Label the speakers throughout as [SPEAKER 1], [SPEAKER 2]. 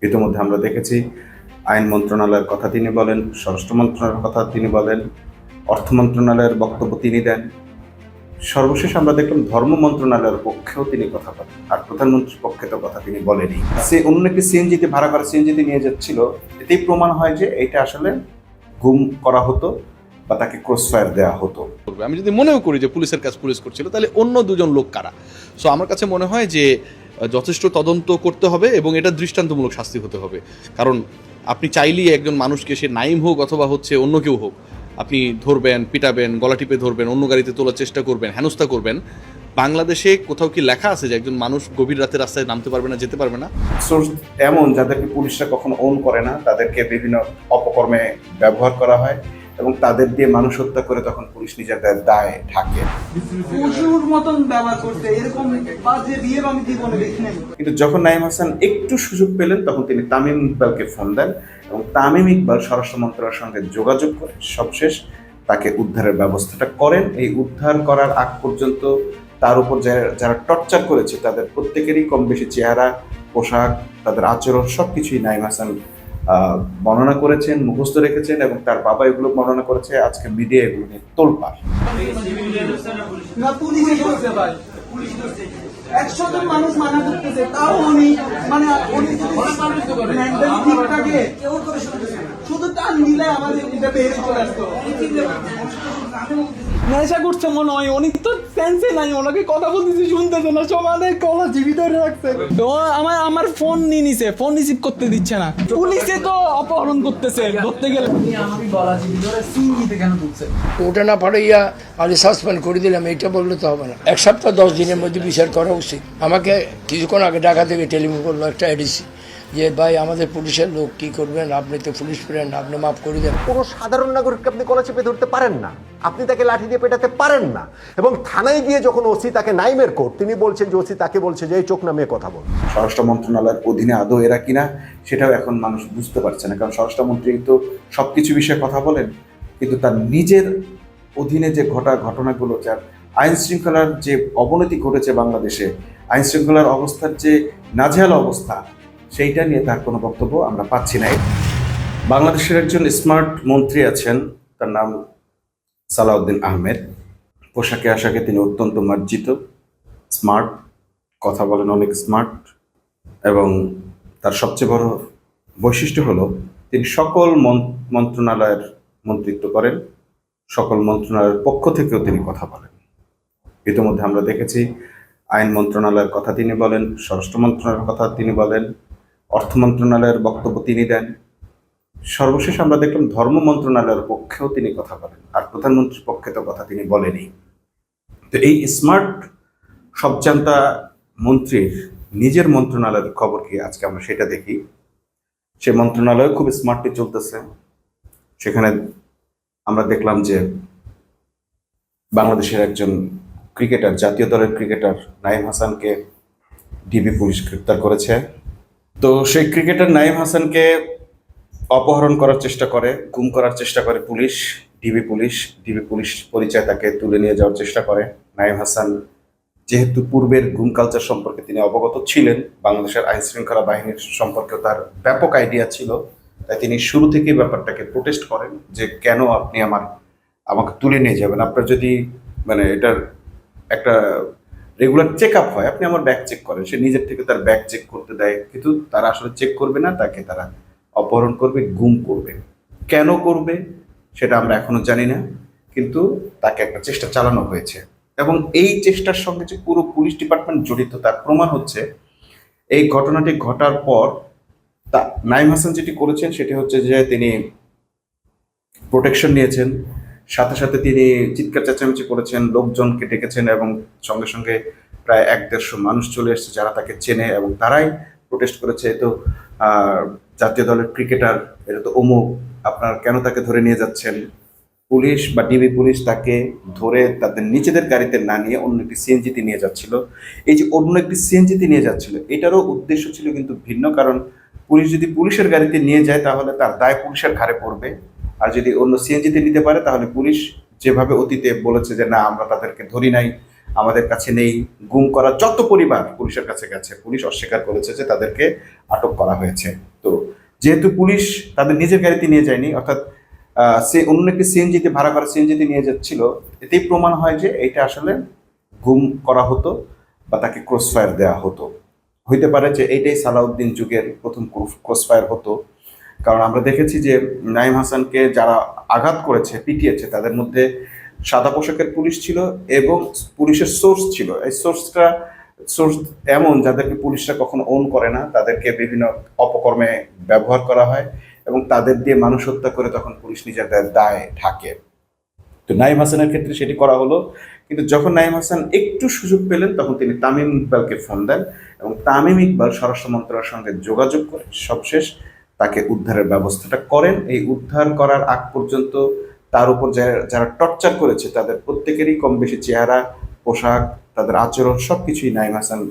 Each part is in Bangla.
[SPEAKER 1] ইতিমধ্যে আমরা দেখেছি আইন মন্ত্রণালয়ের কথা তিনি বলেন, স্বরাষ্ট্র মন্ত্রণালয়ের কথা তিনি বলেন, অর্থ মন্ত্রণালয়ের বক্তব্য তিনি দেন। সর্বশেষ আমরা দেখলাম ধর্ম মন্ত্রণালয়ের পক্ষেও তিনি কথা বলেন, আর প্রধানমন্ত্রীর পক্ষে তো কথা তিনি বলেনি। সে অন্য একটি সিএনজিতে ভাড়া করা সিএনজিতে নিয়ে যাচ্ছিল, এতেই প্রমাণ হয় যে এটা আসলে গুম করা হতো বা তাকে ক্রসফায়ার দেওয়া হতো।
[SPEAKER 2] আমি যদি মনেও করি যে পুলিশের কাজ পুলিশ করছিল, তাহলে অন্য দুজন লোক কারা? সো আমার কাছে মনে হয় যে যথেষ্ট তদন্ত করতে হবে এবং এটা দৃষ্টান্তমূলক শাস্তি হতে হবে। কারণ আপনি চাইলেই একজন মানুষকে, সে নাইম হোক অথবা হচ্ছে অন্য কেউ হোক, আপনি ধরবেন, পিটাবেন, গলা টিপে ধরবেন, অন্য গাড়িতে তোলার চেষ্টা করবেন, হেনস্থা করবেন। বাংলাদেশে কোথাও কি লেখা আছে যে একজন মানুষ গভীর রাতে রাস্তায় নামতে পারবে না, যেতে পারবে না?
[SPEAKER 1] সোর্স এমন যাদেরকে পুলিশরা কখনো ওন করে না, তাদেরকে বিভিন্ন অপকর্মে ব্যবহার করা হয় এবং তাদের দিয়ে মানুষ হত্যা করে তখন পুলিশ নিজের দায় ঢাকে।
[SPEAKER 3] পশুর মতন ব্যবহার করতে, এরকম বাজে বিহেভ আমি জীবনে দেখি নাই।
[SPEAKER 1] কিন্তু যখন নাঈম হাসান একটু সুযোগ পেলেন তখন তিনি তামিম ইকবালকে ফোন দেন এবং তামিম ইকবাল স্বরাষ্ট্র মন্ত্রণালয়ের সঙ্গে যোগাযোগ করে সবশেষ তাকে উদ্ধারের ব্যবস্থাটা করেন। এই উদ্ধার করার আগ পর্যন্ত তার উপর যারা টর্চার করেছে তাদের প্রত্যেকেরই কম বেশি চেহারা, পোশাক, তাদের আচরণ সবকিছুই নাঈম হাসান বর্ণনা করেছেন, মুখস্থ রেখেছেন এবং তার বাবা এগুলো বর্ণনা করেছে। আজকে মিডিয়া এগুলো নিয়ে তোলপাড়।
[SPEAKER 3] না, পুলিশে ধরছে ভাই, পুলিশ ধরছে। 100 জন মানুষ মানা করতেছে, তাও উনি মানে উনি মেন্টালি ঠিক থাকে, কেউ করে শুধু টান দিলে আমাদের এটা বেড়ে চলে আসতো। নেশা করছে মনে হয়, উনি তো সেন্সে নাই, ওনাকে কথা বলতেছি শুনতেছে না, সমানে কলা জীবিত রাখছে। তো আমার ফোন নিয়ে নিছে, ফোন রিসিভ করতে দিচ্ছে না, পুলিশে তো অপহরণ করতেছে ধরতে গেলে। আমি গলা জীবিত সিঙ্গিতে কেন ঢুকছে?
[SPEAKER 4] ওটা না পাঠাইয়া আমি সাসপেন্ড করে দিলাম, এইটা বললে তো হবে না। 1 সপ্তাহ 10 দিনের মধ্যে বিচার করা উচিত। আমাকে কিছুক্ষণ আগে ঢাকা থেকে টেলিফোন করলো একটা এডিসি যে ভাই আমাদের পুলিশের লোক কি করবেন, আপনি তো পুলিশ ফ্রেন্ড, আপনি মাফ করে দেন।
[SPEAKER 5] কোনো সাধারণ নাগরিককে আপনি গলা চেপে ধরতে পারেন না, আপনি তাকে লাঠি দিয়ে পেটাতে পারেন না। এবং থানায় গিয়ে যখন ওসি তাকে নাইমের কোর্ট, তিনি বলছেন যে ওসি তাকে বলছে যে এই চোখ নামিয়ে কথা বল।
[SPEAKER 1] স্বরাষ্ট্র মন্ত্রণালয়ের অধীনে আদৌ এরা কিনা সেটাও এখন মানুষ বুঝতে পারছে না, কারণ স্বরাষ্ট্রমন্ত্রী তো সবকিছু বিষয়ে কথা বলেন, কিন্তু তার নিজের অধীনে যে ঘটনাগুলো, যার আইন শৃঙ্খলার যে অবনতি ঘটেছে বাংলাদেশে, আইন শৃঙ্খলার অবস্থার যে নাজেহাল অবস্থা, সেইটা নিয়ে তার কোনো বক্তব্য আমরা পাচ্ছি না। বাংলাদেশের একজন স্মার্ট মন্ত্রী আছেন, তার নাম সালাউদ্দিন আহমেদ। পোশাকে আশাকে তিনি অত্যন্ত মার্জিত, স্মার্ট, কথা বলেন অনেক স্মার্ট, এবং তার সবচেয়ে বড় বৈশিষ্ট্য হলো তিনি সকল মন্ত্রণালয়ের মন্ত্রিত্ব করেন, সকল মন্ত্রণালয়ের পক্ষ থেকেও তিনি কথা বলেন। ইতিমধ্যে আমরা দেখেছি আইন মন্ত্রণালয়ের কথা তিনি বলেন, স্বরাষ্ট্র মন্ত্রণালয়ের কথা তিনি বলেন, অর্থ মন্ত্রণালয়ের বক্তব্য তিনি দেন। সর্বশেষ আমরা দেখলাম ধর্ম মন্ত্রণালয়ের পক্ষেও তিনি কথা বলেন, আর প্রধানমন্ত্রীর পক্ষে তো কথা তিনি বলেনি। তো এই স্মার্ট সবজান্তা মন্ত্রীর নিজের মন্ত্রণালয়ের খবর কি, আজকে আমরা সেটা দেখি। সে মন্ত্রণালয় খুব স্মার্টলি চলতেছে। সেখানে আমরা দেখলাম যে বাংলাদেশের একজন ক্রিকেটার, জাতীয় দলের ক্রিকেটার নাঈম হাসানকে ডিবি পুলিশ গ্রেপ্তার করেছে। তো সেই ক্রিকেটার নাঈম হাসানকে অপহরণ করার চেষ্টা করে, গুম করার চেষ্টা করে পুলিশ, ডিবি পুলিশ পরিচয় তাকে তুলে নিয়ে যাওয়ার চেষ্টা করে। নাঈম হাসান যেহেতু পূর্বের গুম কালচার সম্পর্কে তিনি অবগত ছিলেন, বাংলাদেশের আইন শৃঙ্খলা বাহিনীর সম্পর্কেও তার ব্যাপক আইডিয়া ছিল, তাই তিনি শুরু থেকেই ব্যাপারটাকে প্রোটেস্ট করেন যে কেন আপনি আমাকে তুলে নিয়ে যাবেন, আপনার যদি মানে এটার একটা রেগুলার চেক আপ হয়, আপনি আমার ব্যাগ চেক করেন। সে নিজের থেকে তার ব্যাগ চেক করতে দেয়, কিন্তু তারা আসলে চেক করবে না, তাকে তারা অপহরণ করবে, গুম করবে। কেন করবে সেটা আমরা এখনো জানি না, কিন্তু তাকে একটা চেষ্টা চালানো হয়েছে এবং এই চেষ্টার সঙ্গে যে পুরো পুলিশ ডিপার্টমেন্ট জড়িত তার প্রমাণ হচ্ছে এই ঘটনাটি ঘটার পর নাঈম হাসান যেটি করেছেন সেটি হচ্ছে যে তিনি প্রোটেকশন নিয়েছেন, সাথে সাথে তিনি চিৎকার চেঁচামেচি করেছেন, লোকজনকে ডেকেছেন এবং সঙ্গে সঙ্গে প্রায় 1-150 মানুষ চলে এসেছে যারা তাকে চেনে এবং তারাই প্রোটেস্ট করেছে, তো জাতীয় দলের ক্রিকেটার, এটা তো অমুক, আপনার কেন তাকে ধরে নিয়ে যাচ্ছেন? পুলিশ বা ডিবি পুলিশ তাকে ধরে তাদের নিজেদের গাড়িতে না নিয়ে অন্য একটি সিএনজিতে নিয়ে যাচ্ছিল। এই যে অন্য একটি সিএনজিতে নিয়ে যাচ্ছিল, এটারও উদ্দেশ্য ছিল কিন্তু ভিন্ন, কারণ পুলিশ যদি পুলিশের গাড়িতে নিয়ে যায় তাহলে তার দায় পুলিশের ঘাড়ে পড়বে, আর যদি অন্য সিএনজিতে নিতে পারে তাহলে পুলিশ যেভাবে অতীতে বলেছে যে না আমরা তাদেরকে ধরি নাই, আমাদের কাছে নেই। গুম করা যত পরিবার পুলিশের কাছে গেছে, পুলিশ অস্বীকার করেছে যে তাদেরকে আটক করা হয়েছে। তো যেহেতু পুলিশ তাদের নিজের গাড়িতে নিয়ে যায়নি, অর্থাৎ সে অন্য একটি সিএনজিতে ভাড়া করা সিএনজিতে নিয়ে যাচ্ছিল, এতেই প্রমাণ হয় যে এটা আসলে গুম করা হতো বা তাকে ক্রসফায়ার দেওয়া হতো। হইতে পারে যে এইটাই সালাউদ্দিন যুগের প্রথম ক্রসফায়ার হতো, কারণ আমরা দেখেছি যে নাঈম হাসানকে যারা আঘাত করেছে, পিটিয়েছে, তাদের মধ্যে সাদা পোশাকের পুলিশ ছিল এবং পুলিশের সোর্স ছিল। এই সোর্স এমন যাদেরকে পুলিশরা কখনো ওন করে না, তাদেরকে বিভিন্ন অপকর্মে ব্যবহার করা হয় এবং তাদের দিয়ে মানুষ হত্যা করে তখন পুলিশ নিজেদের দায় ঢাকে। তো নাঈম হাসানের ক্ষেত্রে সেটি করা হলো, কিন্তু যখন নাঈম হাসান একটু সুযোগ পেলেন তখন তিনি তামিম ইকবালকে ফোন দেন এবং তামিম ইকবাল স্বরাষ্ট্র মন্ত্রণালয়ের সঙ্গে যোগাযোগ করে সবশেষ তাকে উদ্ধারের ব্যবস্থাটা করেন। এই উদ্ধার করার আগ পর্যন্ত তার উপর যারা টর্চার করেছে তাদের প্রত্যেকেরই কম বেশি চেহারা, পোশাক, তাদের আচরণ সবকিছুই নাঈম হাসান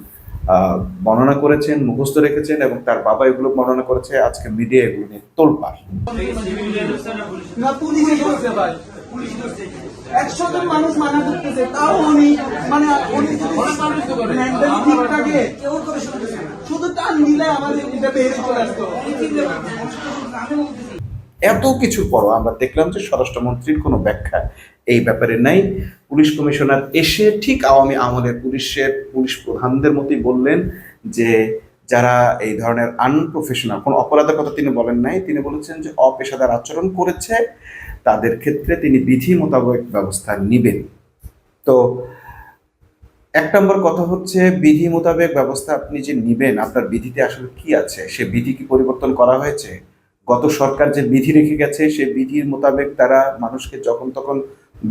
[SPEAKER 1] বর্ণনা করেছেন, মুখস্থ রেখেছেন এবং তার বাবা এগুলো বর্ণনা করেছে। আজকে মিডিয়া এগুলো নিয়ে তোলপাড়।
[SPEAKER 3] না পুলিশে বলছে ভাই, 100 জন মানুষ মানা করতেছে, তাও উনি মানে উনি মেন্টালি ঠিক থাকে, কেউ করে শুধু টান দিলে আমাদের এটা বেরিয়ে চলে আসতো।
[SPEAKER 1] এত কিছুর পরও আমরা দেখলাম যে স্বরাষ্ট্রমন্ত্রীর কোনো ব্যাখ্যা এই ব্যাপারে নাই। পুলিশ কমিশনার এসে ঠিক আওয়ামী আমলের পুলিশ প্রধানদের মতোই বললেন যে যারা এই ধরনের আনপ্রফেশনাল, কোনো অপরাধের কথা তিনি বলেন নাই, তিনি বলেছেন যে অপেশাদার আচরণ করেছে তাদের ক্ষেত্রে তিনি বিধি মোতাবেক ব্যবস্থা নেবেন। তো 1 নম্বর কথা হচ্ছে, বিধি মোতাবেক ব্যবস্থা আপনি যে নিবেন, আপনার বিধিতে আসলে কি আছে? সে বিধি কি পরিবর্তন করা হয়েছে? গত সরকার যে বিধি রেখে গেছে সে বিধির মোতাবেক তারা মানুষকে যখন তখন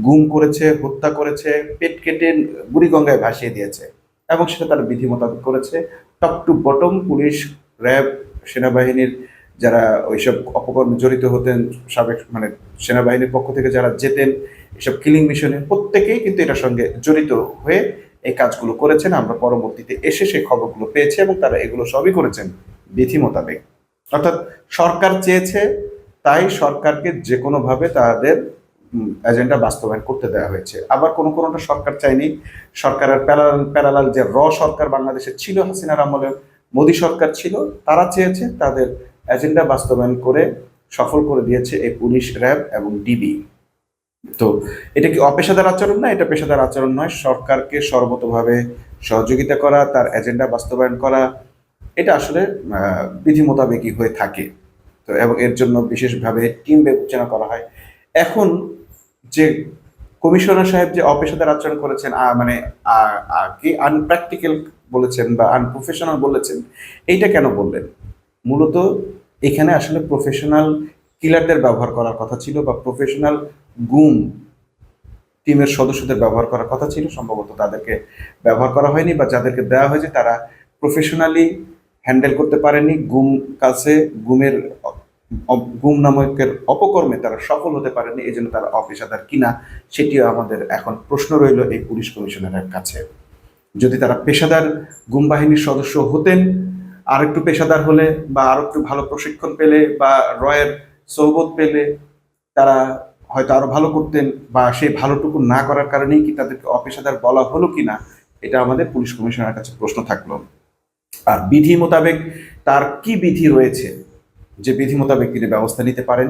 [SPEAKER 1] গুম করেছে, হত্যা করেছে, পেট কেটে বুড়িগঙ্গায় ভাসিয়ে দিয়েছে এবং সেটা তারা বিধি মোতাবেক করেছে। Top to bottom police, RAB, সেনাবাহিনীর যারা ওইসব অপকর্মে জড়িত হতেন, সাবেক মানে সেনাবাহিনীর পক্ষ থেকে যারা যেতেন এসব কিলিং মিশনে, প্রত্যেকেই কিন্তু এটার সঙ্গে জড়িত হয়ে এই কাজগুলো করেছেন। আমরা পরবর্তীতে এসে সেই খবরগুলো পেয়েছি এবং তারা এগুলো সবই করেছেন বিধি মোতাবেক। অর্থাৎ সরকার চেয়েছে তাই সরকারকে যে কোনোভাবে তাদের এজেন্ডা বাস্তবায়ন করতে দেওয়া হয়েছে। আবার কোনোটা সরকার চায়নি। সরকারের প্যারালাল যে সরকার বাংলাদেশে ছিল, হাসিনার আমলে মোদী সরকার ছিল, তারা চেয়েছে তাদের এজেন্ডা বাস্তবায়ন করে সফল করে দিয়েছে এই পুলিশ, র্যাব এবং ডিবি। তো এটা কি অপেশাদার আচরণ? না, এটা পেশাদার আচরণ নয়। সরকারকে সর্বতোভাবে সহযোগিতা করা, তার এজেন্ডা বাস্তবায়ন করা, এটা আসলে বিধি মোতাবেকই হয়ে থাকে। তো এবং এর জন্য বিশেষভাবে টিম বিবেচনা করা হয়। এখন যে কমিশনার সাহেব যে অপেশাদার আচরণ করেছেন, মানে কি আনপ্র্যাকটিক্যাল বলেছেন বা আনপ্রফেশনাল বলেছেন, এইটা কেন বললেন? মূলত এখানে আসলে প্রফেশনাল কিলারদের ব্যবহার করার কথা ছিল বা প্রফেশনাল গুম টিমের সদস্যদের ব্যবহার করার কথা ছিল। সম্ভবত তাদেরকে ব্যবহার করা হয়নি বা যাদেরকে দেওয়া হয়েছে তারা প্রফেশনালি হ্যান্ডেল করতে পারেনি। গুম নামকের অপকর্মে তারা সফল হতে পারেনি, এই জন্য তারা অপেশাদার কিনা সেটিও আমাদের এখন প্রশ্ন রইল এই পুলিশ কমিশনারের কাছে। যদি তারা পেশাদার গুম বাহিনীর সদস্য হতেন, আর একটু পেশাদার হলে বা আরো একটু ভালো প্রশিক্ষণ পেলে বা রয়ের সৌবত পেলে তারা হয়তো আরো ভালো করতেন, বা সেই ভালোটুকু না করার কারণেই কি তাদেরকে অপেশাদার বলা হলো কিনা, এটা আমাদের পুলিশ কমিশনারের কাছে প্রশ্ন থাকলো। আর বিধি মোতাবেক তার কি বিধি রয়েছে যে বিধি মোতাবেক তিনি ব্যবস্থা নিতে পারেন?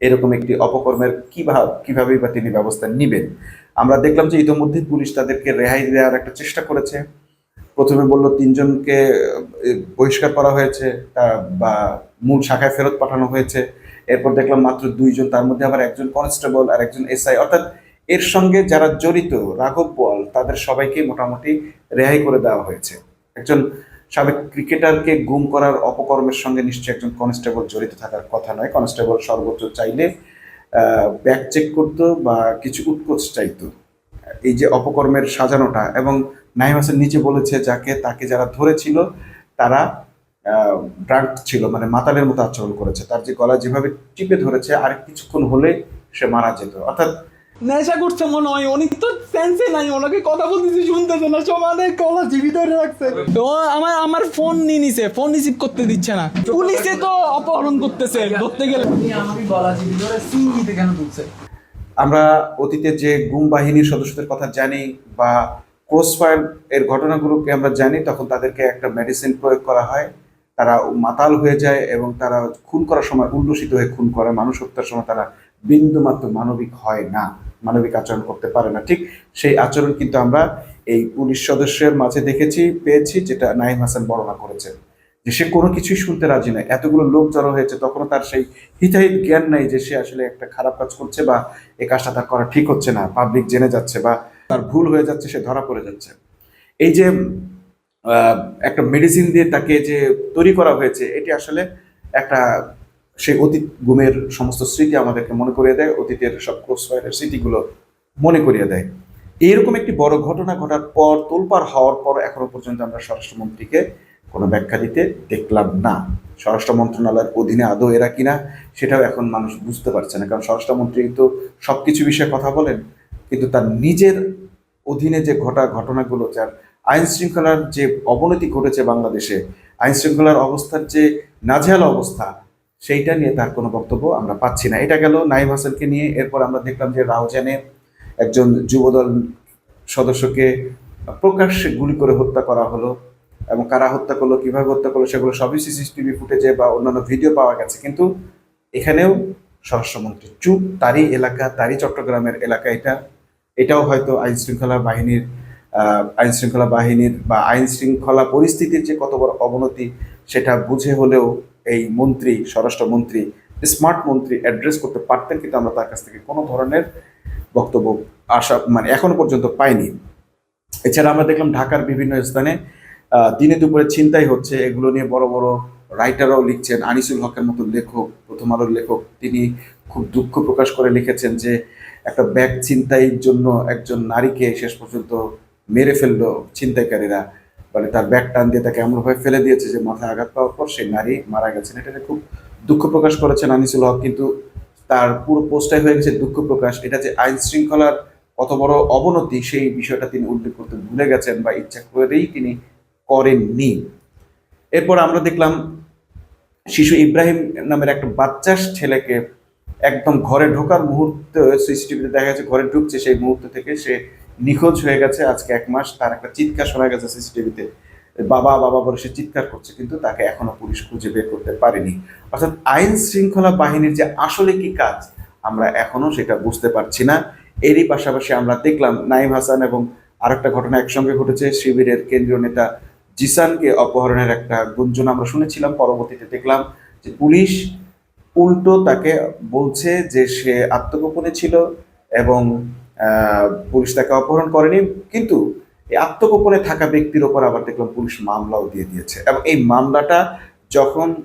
[SPEAKER 1] এরকম একটি অপকর্মের কিভাবে বা তিনি ব্যবস্থা নিবেন? আমরা দেখলাম যে ইতিমধ্যে পুলিশ তাদেরকে রেহাই দেওয়ার একটা চেষ্টা করেছে। প্রথমে বলল 3 জনকে বহিষ্কার করা হয়েছে বা মূল শাখায় ফেরত পাঠানো হয়েছে। এরপর দেখলাম মাত্র 2 জন, তার মধ্যে আবার একজন কনস্টেবল আর একজন এসআই, অর্থাৎ এর সঙ্গে যারা জড়িত রাঘব বোয়াল তাদের সবাইকে মোটামুটি রেহাই করে দেওয়া হয়েছে। একজন সাবেক ক্রিকেটারকে গুম করার অপকর্মের সঙ্গে নিশ্চয়ই একজন কনস্টেবল জড়িত থাকার কথা নয়। কনস্টেবল সর্বোচ্চ চাইলে ব্যাগ চেক করতো বা কিছু উৎকোচ চাইতো। এই যে অপকর্মের সাজানোটা, এবং নাঈম হাসান নিজে বলেছে তাকে যারা ধরেছিল তারা ড্রাঙ্ক ছিল, মানে মাতালের মতো আচরণ করেছে। তার যে গলা যেভাবে টিপে ধরেছে আর কিছুক্ষণ হলে সে মারা যেত। অর্থাৎ
[SPEAKER 3] নেশা করছে মনে হয়, অনেক তো সেন্সে নাই, ওনাকে কথা বলতেছি শুনতেছে না, সমানে কলা জীবিত রাখছে। তো আমার ফোন নিয়ে নিছে, ফোন রিসিভ করতে দিচ্ছে না, পুলিশে তো অপহরণ করতেছে ধরতে গেলে। আমাকে গলা জীবিত সিঙ্গিতে কেন তুলছে?
[SPEAKER 1] আমরা অতীতে যে গুম বাহিনীর সদস্যদের কথা জানি বা ক্রসফায়ার এর ঘটনাগুলোকে আমরা জানি, তখন তাদেরকে একটা মেডিসিন প্রয়োগ করা হয়, তারা মাতাল হয়ে যায় এবং তারা খুন করার সময় উল্লসিত হয়ে খুন করে, মানুষ হত্যার সময় তারা বিন্দুমাত্র মানবিক হয় না, মানবিক আচরণ করতে পারে না। ঠিক সেই আচরণ কিন্তু আমরা এই পুলিশ সদস্যের মাঝে পেয়েছি, যেটা নাইম হাসান বর্ণনা করেছেন, যে সে কোনো কিছুই শুনতে রাজি নয়। এতগুলো লোক জড়ো হয়েছে, তখনও তার সেই হিতাহিত জ্ঞান নাই যে সে আসলে একটা খারাপ কাজ করছে বা এই কাজটা তার করা ঠিক হচ্ছে না, পাবলিক জেনে যাচ্ছে বা তার ভুল হয়ে যাচ্ছে, সে ধরা পড়ে যাচ্ছে। এই যে একটা মেডিসিন দিয়ে তাকে যে তৈরি করা হয়েছে, এটি আসলে একটা সেই অতীত গুমের সমস্ত স্মৃতি আমাদেরকে মনে করিয়ে দেয়, অতীতের সব ক্রসফায়ারের স্মৃতিগুলো মনে করিয়ে দেয়। এইরকম একটি বড় ঘটনা ঘটার পর, তোলপাড় হওয়ার পর, এখনো পর্যন্ত আমরা স্বরাষ্ট্রমন্ত্রীকে কোনো ব্যাখ্যা দিতে দেখলাম না। স্বরাষ্ট্র মন্ত্রণালয়ের অধীনে আদৌ এরা কিনা সেটাও এখন মানুষ বুঝতে পারছে না, কারণ স্বরাষ্ট্রমন্ত্রী তো সবকিছু বিষয়ে কথা বলেন, কিন্তু তার নিজের অধীনে যে ঘটনাগুলো, যার আইন শৃঙ্খলার যে অবনতি ঘটেছে বাংলাদেশে, আইন শৃঙ্খলার অবস্থার যে নাজেহাল অবস্থা, সেইটা নিয়ে তার কোনো বক্তব্য আমরা পাচ্ছি না। এটা গেল নাইম হাসানকে নিয়ে। এরপর আমরা দেখলাম যে রাউজানে একজন যুবদল সদস্যকে প্রকাশ্যে গুলি করে হত্যা করা হলো, এবং কারা হত্যা করলো, কিভাবে হত্যা করলো, সেগুলো সবই সিসিটিভি ফুটেজে বা অন্যান্য ভিডিও পাওয়া গেছে। কিন্তু এখানেও স্বরাষ্ট্রমন্ত্রী চুপ, তারই এলাকা, তারই চট্টগ্রামের এলাকা এটাও হয়তো আইন শৃঙ্খলা বাহিনীর বা আইন শৃঙ্খলা পরিস্থিতির যে কত বড় অবনতি, সেটা বুঝে হলেও এই স্বরাষ্ট্রমন্ত্রী, স্মার্ট মন্ত্রী অ্যাড্রেস করতে পারতেন, কিন্তু আমরা তার কাছ থেকে কোনো ধরনের বক্তব্য এখনো পর্যন্ত পাইনি। এছাড়া আমরা দেখলাম ঢাকার বিভিন্ন স্থানে দিনে দুপুরে ছিনতাই হচ্ছে, এগুলো নিয়ে বড় বড় রাইটাররাও লিখছেন। আনিসুল হকের মতো লেখক, প্রথম আলোর লেখক, তিনি খুব দুঃখ প্রকাশ করে লিখেছেন যে একটা ব্যাগ ছিনতাইয়ের জন্য একজন নারীকে শেষ পর্যন্ত মেরে ফেললো ছিনতাইকারীরা, মানে তার ব্যাগ টান দিয়ে তাকে এমনভাবে ফেলে দিয়েছে যে মাথায় আঘাত পাওয়ার পর সেই নারী মারা গেছেন। এটা নিয়ে খুব দুঃখ প্রকাশ করেছেন আনিসুল হক, কিন্তু তার পুরো পোস্টটাই হয়ে গেছে দুঃখ প্রকাশ। এটা যে আইন শৃঙ্খলার কত বড় অবনতি, সেই বিষয়টা তিনি উল্লেখ করতে ভুলে গেছেন বা ইচ্ছা করেই তিনি করেননি। এরপর আমরা দেখলাম শিশু ইব্রাহিম নামের একটা বাচ্চা ছেলেকে একদম ঘরে ঢোকার মুহূর্তে সিসিটিভিতে দেখা গেছে, ঘরে ঢুকছে সেই মুহূর্ত থেকে সে নিখোঁজ হয়ে গেছে। আজকে 1 মাস। তার একটা চিৎকার শোনা গেছে সিসিটিভিতে, বাবা বাবা বলে সে চিৎকার করছে, কিন্তু তাকে এখনো পুলিশ খুঁজে বের করতে পারেনি। অর্থাৎ আইন শৃঙ্খলা বাহিনীর যে আসলে কি কাজ, আমরা এখনো সেটা বুঝতে পারছি না। এরই পাশাপাশি আমরা দেখলাম নাইম হাসান এবং আরেকটা ঘটনা একসঙ্গে ঘটেছে। শিবিরের কেন্দ্রীয় নেতা জিসানকে অপহরণের একটা গুঞ্জন আমরা শুনেছিলাম, পরবর্তীতে দেখলাম যে পুলিশ উল্টো তাকে বলছে যে সে আত্মগোপনে ছিল এবং পুলিশ তাকে অপহরণ করেনি। কিন্তু এই আত্মগোপনে থাকা ব্যক্তির ওপর আবার দেখলাম পুলিশ মামলাও দিয়ে দিয়েছে, এবং এই মামলাটা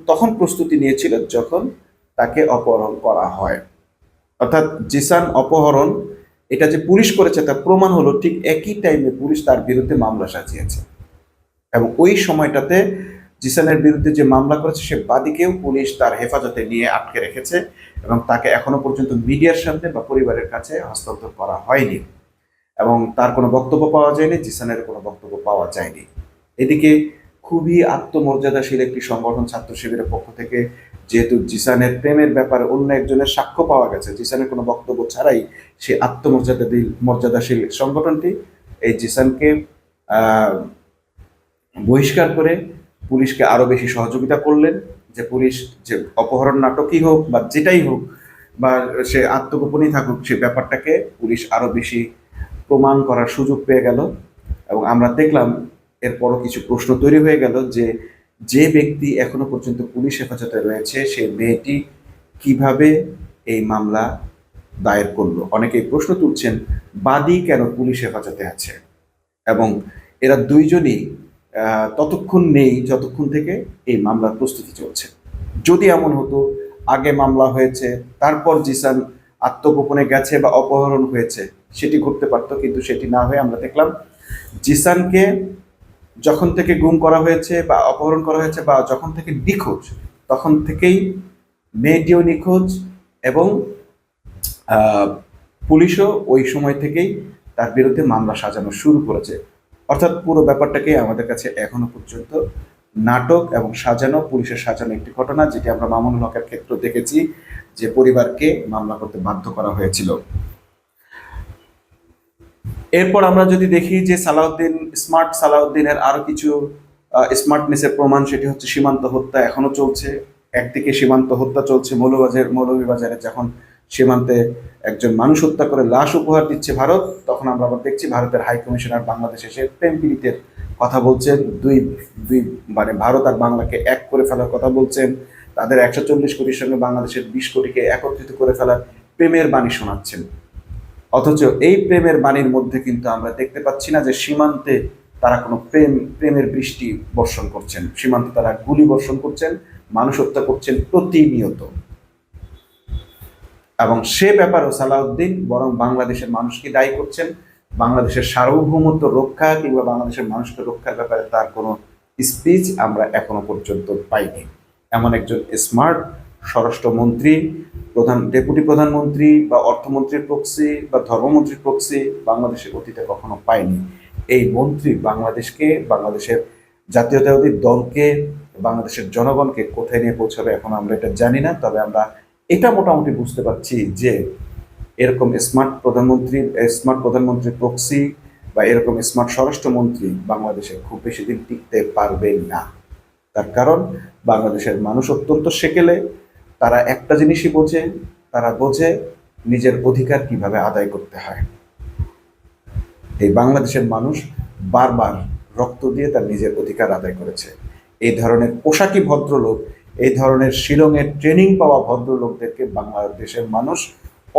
[SPEAKER 1] তখন প্রস্তুতি নিয়েছিল যখন তাকে অপহরণ করা হয়। অর্থাৎ জিসান অপহরণ, এটা যে পুলিশ করেছে তার প্রমাণ হলো ঠিক একই টাইমে পুলিশ তার বিরুদ্ধে মামলা সাজিয়েছে, এবং ওই সময়টাতে জিসানের বিরুদ্ধে যে মামলা করেছে সে বাদীকেও পুলিশ তার হেফাজতে নিয়ে আটকে রেখেছে, এবং তাকে এখনো পর্যন্ত মিডিয়ার সামনে বা পরিবারের কাছে হস্তান্তর করা হয়নি, এবং তার কোনো বক্তব্য পাওয়া যায়নি, জিসানের কোনো বক্তব্য পাওয়া যায়নি। এদিকে খুবই আত্মমর্যাদাশীল একটি সংগঠন ছাত্র শিবিরের পক্ষ থেকে, যেহেতু জিসানের প্রেমের ব্যাপারে অন্য একজনের সাক্ষ্য পাওয়া গেছে, জিসানের কোনো বক্তব্য ছাড়াই সে মর্যাদাশীল সংগঠনটি এই জিসানকে বহিষ্কার করে পুলিশকে আরো বেশি সহযোগিতা করলেন, যে পুলিশ যে অপহরণ নাটকই হোক বা যেটাই হোক বা সে আত্মগোপনেই থাকুক, সে ব্যাপারটাকে পুলিশ আরো বেশি প্রমাণ করার সুযোগ পেয়ে গেল। এবং আমরা দেখলাম এরপরও কিছু প্রশ্ন তৈরি হয়ে গেল যে ব্যক্তি এখনো পর্যন্ত পুলিশ হেফাজতে রয়েছে, সে মেয়েটি কিভাবে এই মামলা দায়ের করলো। অনেকেই প্রশ্ন তুলছেন বাদী কেন পুলিশ হেফাজতে আছে, এবং এরা দুইজনই ততক্ষণ নেই যতক্ষণ থেকে এই মামলার প্রস্তুতি চলছে। যদি এমন হতো আগে মামলা হয়েছে তারপর জিসান আত্মগোপনে গেছে বা অপহরণ হয়েছে, সেটি ঘটতে পারত, কিন্তু সেটি না হয়ে আমরা দেখলাম জিসানকে যখন থেকে গুম করা হয়েছে বা অপহরণ করা হয়েছে বা যখন থেকে নিখোঁজ, তখন থেকেই মেয়েটিও নিখোঁজ, এবং পুলিশও ওই সময় থেকেই তার বিরুদ্ধে মামলা সাজানো শুরু করেছে। অর্থাৎ পুরো ব্যাপারটাকে আমাদের কাছে এখনো পর্যন্ত নাটক এবং সাজানো, পুলিশের সাজানো একটি ঘটনা, যেটি আমরা মামুনুল হকের ক্ষেত্রে দেখেছি, যে পরিবারকে মামলা করতে বাধ্য করা হয়েছিল। এরপর আমরা যদি দেখি যে স্মার্ট সালাউদ্দিনের আরো কিছু স্মার্টনেসের প্রমাণ, সেটি হচ্ছে সীমান্ত হত্যা এখনো চলছে। একদিকে সীমান্ত হত্যা চলছে মৌলভীবাজারে, যখন সীমান্তে একজন মানুষ হত্যা করে লাশ উপহার দিচ্ছে ভারত, তখন আমরা আবার দেখছি ভারতের হাই কমিশনার বাংলাদেশে এসে প্রেম পীড়িতের কথা বলছেন, দুই দুই মানে ভারত আর বাংলাকে এক করে ফেলার কথা বলছেন, তাদের 140 কোটির সঙ্গে বাংলাদেশের 20 কোটিকে একত্রিত করে ফেলার প্রেমের বাণী শোনাচ্ছেন। অথচ এই প্রেমের বাণীর মধ্যে কিন্তু আমরা দেখতে পাচ্ছি না যে সীমান্তে তারা কোনো প্রেমের বৃষ্টি বর্ষণ করছেন। সীমান্তে তারা গুলি বর্ষণ করছেন, মানুষ হত্যা করছেন প্রতিনিয়ত। এবং সে ব্যাপারেও সালাউদ্দিন বরং বাংলাদেশের মানুষকে দায়ী করছেন। বাংলাদেশের সার্বভৌমত্ব রক্ষা কিংবা বাংলাদেশের মানুষকে রক্ষার ব্যাপারে তার কোনো স্পিচ আমরা এখনো পর্যন্ত পাইনি। এমন একজন স্মার্ট স্বরাষ্ট্রমন্ত্রী, ডেপুটি প্রধানমন্ত্রী বা অর্থমন্ত্রীর প্রক্সি বা ধর্মমন্ত্রীর প্রক্সি বাংলাদেশের অতীতে কখনো পাইনি। এই মন্ত্রী বাংলাদেশের জাতীয়তাবাদী দলকে, বাংলাদেশের জনগণকে কোথায় নিয়ে পৌঁছাবে এখন আমরা এটা জানি না। তবে আমরা এটা মোটামুটি বুঝতে পারছি যে এরকম স্মার্ট প্রধানমন্ত্রীর প্রক্সি বা এরকম স্মার্ট স্বরাষ্ট্রমন্ত্রী বাংলাদেশে খুব বেশি দিন টিকতে পারবেন না। তার কারণ বাংলাদেশের মানুষ অত্যন্ত সেকেলে, তারা একটা জিনিসই বোঝে, তারা বোঝে নিজের অধিকার কিভাবে আদায় করতে হয়। এই বাংলাদেশের মানুষ বারবার রক্ত দিয়ে তার নিজের অধিকার আদায় করেছে। এই ধরনের পোশাকি ভদ্রলোক, এই ধরনের শিলংয়ের ট্রেনিং পাওয়া ভদ্রলোকদেরকে বাংলাদেশের মানুষ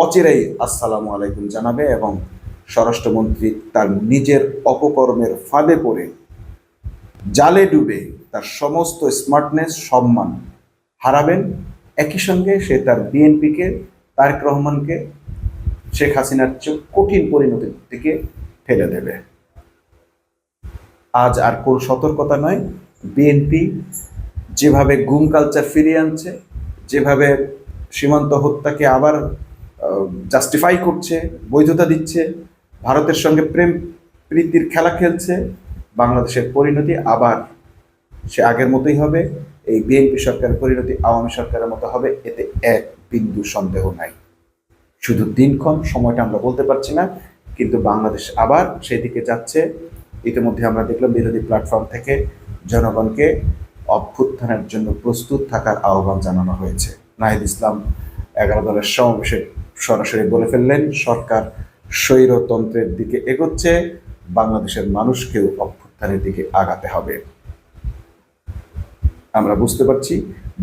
[SPEAKER 1] অচিরেই আসসালামু আলাইকুম জানাবে এবং স্বরাষ্ট্রমন্ত্রী তার নিজের অপকর্মের ফাঁদে পড়ে জালে ডুবে তার সমস্ত স্মার্টনেস সম্মান হারাবেন। একই সঙ্গে সে তার বিএনপিকে, তারেক রহমানকে শেখ হাসিনার চেয়ে কঠিন পরিণতির দিকে ঠেলে দেবে। আজ আর কোন সতর্কতা নয়। বিএনপি যেভাবে গুম কালচার ফিরিয়ে আনছে, যেভাবে সীমান্ত হত্যাকে আবার জাস্টিফাই করছে, বৈধতা দিচ্ছে, ভারতের সঙ্গে প্রেম প্রীতির খেলা খেলছে, বাংলাদেশের পরিণতি আবার সে আগের মতোই হবে। এই বিএনপি সরকারের পরিণতি আওয়ামী সরকারের মতো হবে, এতে এক বিন্দু সন্দেহ নাই। শুধু দিনক্ষণ সময়টা আমরা বলতে পারছি না, কিন্তু বাংলাদেশ আবার সেদিকে যাচ্ছে। ইতিমধ্যে আমরা দেখলাম বিরোধী প্ল্যাটফর্ম থেকে জনগণকে অভ্যুত্থানের জন্য প্রস্তুত থাকার আহ্বান জানানো হয়েছে। নাহিদ ইসলাম 11 দলের সমাবেশে সরাসরি বলে ফেললেন, সরকার স্বৈরতন্ত্রের দিকে এগোচ্ছে, বাংলাদেশের মানুষকেও অভ্যুত্থানের দিকে আগাতে হবে। আমরা বুঝতে পারছি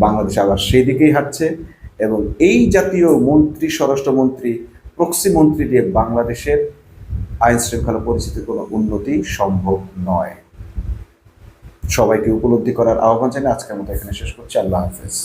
[SPEAKER 1] বাংলাদেশ আবার সেই দিকেই হাঁটছে এবং এই জাতীয় মন্ত্রী, স্বরাষ্ট্রমন্ত্রী, প্রক্সি মন্ত্রী দিয়ে বাংলাদেশের আইন শৃঙ্খলা পরিস্থিতির কোনো উন্নতি সম্ভব নয়। সবাইকে উপলব্ধি করার আহ্বান জানিয়ে আজকের মতো এখানে শেষ করছি। আল্লাহ হাফেজ।